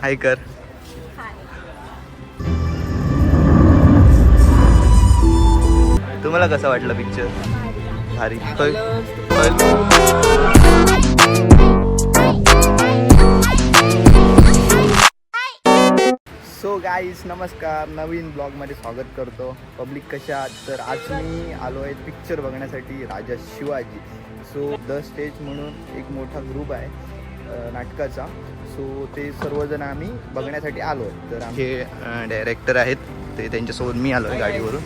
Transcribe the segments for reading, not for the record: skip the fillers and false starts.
हाय कर. तुम्हाला कसं वाटलं पिक्चर? भारी. सो गाईज नमस्कार, नवीन ब्लॉगमध्ये स्वागत करतो. पब्लिक कशा आहात? तर आज मी आलो आहे पिक्चर बघण्यासाठी, राजा शिवाजी. सो द स्टेज म्हणून एक मोठा ग्रुप आहे नाटकाचा. सो ते सर्वजण आम्ही बघण्यासाठी आलो आहे. तर आमचे डायरेक्टर आहेत, ते त्यांच्यासोबत मी आलो आहे गाडीवरून.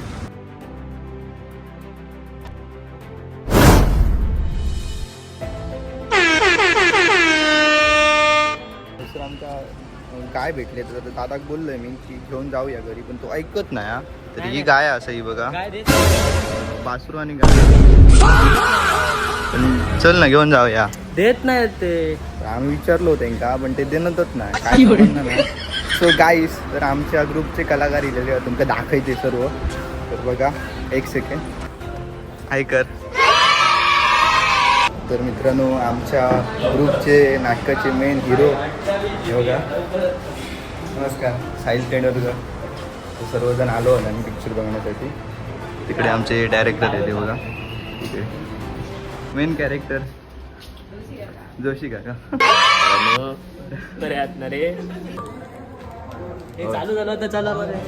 दुसरं आमचा काय भेटले तर दादाक बोललोय मी की घेऊन जाऊया घरी, पण तो ऐकत नाही हा. तर ही गाय असं ही बघा, बासरू आणि गाय. पण चल ना घेऊन जाऊया. देत नाही ते. आम्ही विचारलो त्यांना, पण ते देणतच नाही काय म्हणणार नाही. सो गाईस, तर आमच्या ग्रुपचे कलाकार इलेले तुमका दाखवायचे सर्व. तर बघा एक सेकंड, हाय कर. तर मित्रांनो, आमच्या ग्रुपचे नाटकाचे मेन हिरो हे बघा. नमस्कार, साहिल तेंडुलकर. सर्वजण आलो होतो आम्ही पिक्चर बघण्यासाठी. तिकडे आमचे डायरेक्टर आहे ते बघा, तिकडे मेन कॅरेक्टर जोशी काका. रे चालू झालं तर चला बरं.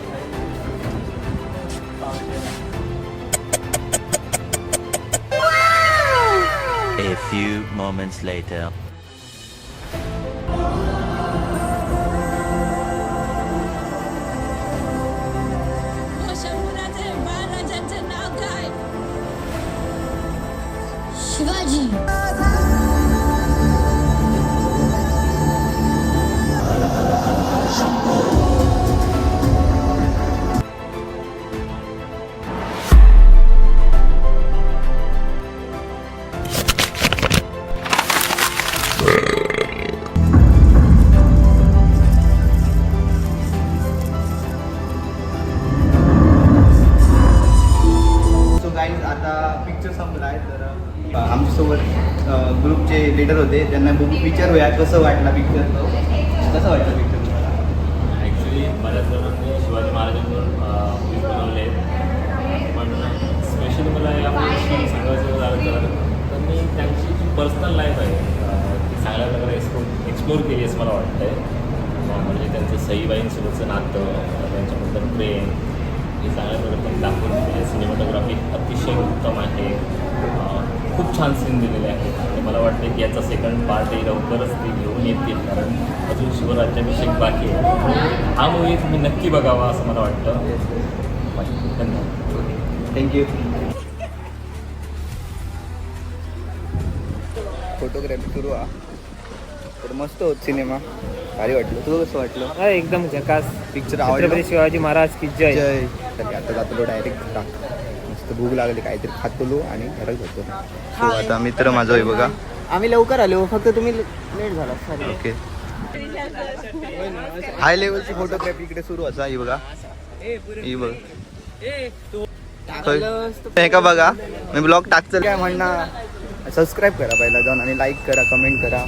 A few moments later. महाराजांचं नाव काय? शिवाजी. आता पिक्चर संपला आहे. तर आमच्यासोबत ग्रुपचे लीडर होते, त्यांना विचारूया कसं वाटला पिक्चर. कसं वाटलं पिक्चर तुम्हाला? ॲक्च्युली बऱ्याच जणांनी शिवाजी महाराजांवर मूवी बनवले आहेत, पण स्पेशली मला या मूवीशी सांगायचं झालं तर मी त्यांची जी पर्सनल लाईफ आहे ती चांगल्या प्रकारे एक्सप्लोर केली असं मला वाटतं आहे. म्हणजे त्यांचं सईबाईंसोबतचं नातं, त्यांच्याबद्दल प्रेम हे चांगल्या प्रकारे दाखवून दिले. सिनेमॅटोग्राफी अतिशय उत्तम आहे, खूप छान सीन दिलेले आहेत. आणि मला वाटतं की याचा सेकंड पार्टही लवकरच ते घेऊन येतील, कारण अजून शिवराज्याभिषेक बाकी आहे. हा मूवी तुम्ही नक्की बघावा असं मला वाटतं. धन्यवाद. थँक्यू. फोटोग्राफी सुरू हा. तर मस्त होत सिनेमा, भारी वाटलं. तुला कसं वाटलं? एकदम झकास पिक्चर आवडलं? छत्रपती शिवाजी महाराज की जय. जय. तर आता जातो डायरेक्ट टाक. मस्त भूक लागली, काहीतरी खातलो आणि घरात होतो. सो आता मित्र माझा आहे बघा. आम्ही लवकर आलो, फक्त तुम्ही लेट झाला. ओके. हाय लेवलची फोटोग्राफी इकडे सुरू असा. ही बघा, ही बघ हे का बघा. मी ब्लॉग टाकचं काय म्हणणार. सबस्क्राईब करा पहिला जाऊन, आणि लाईक करा, कमेंट करा,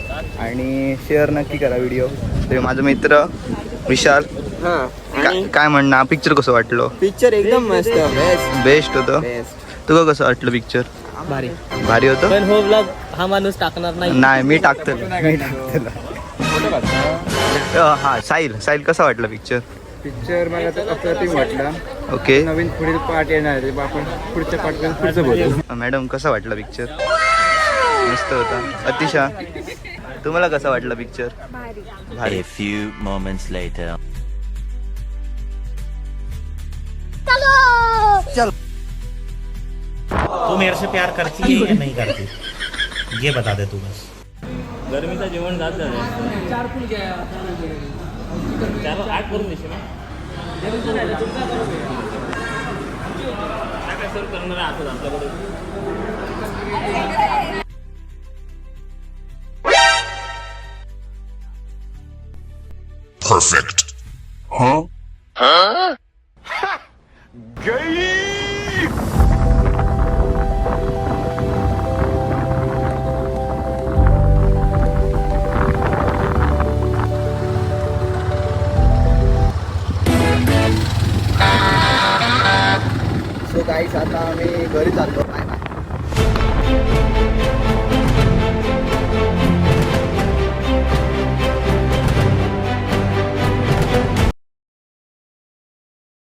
आणि शेअर नक्की करा व्हिडिओ. ते माझा मित्र विशाल. काय म्हणणार, पिक्चर कसं वाटलं? पिक्चर एकदम मस्त, बेस्ट होतं. तुला कसं वाटलं पिक्चर? भारी भारी होतं. पण हो ब्लॉग हा माणूस टाकणार नाही. नाही, मी टाकतो. हा, साहिल कसा वाटला पिक्चर? पिक्चर मला तर अप्रतिम वाटला. ओके. नवीन पुढील पार्ट येणार आहे, आपण पुढच्या पार्ट पुढचं बोलू. मॅडम कसा वाटला पिक्चर? मस्त होता. अतिशा, तुम्हाला कसा वाटला पिक्चर? भारी. A few moments later. तू मेरे से प्यार करती है या नहीं करती, ये बता दे तू बस. गरमीचं जेवण जात झालं, 4 करून देशील ना. काय सर्व करणार आहे आता आपल्याकडे. Perfect. Huh? Gay! गाईस आता आम्ही घरी जातो.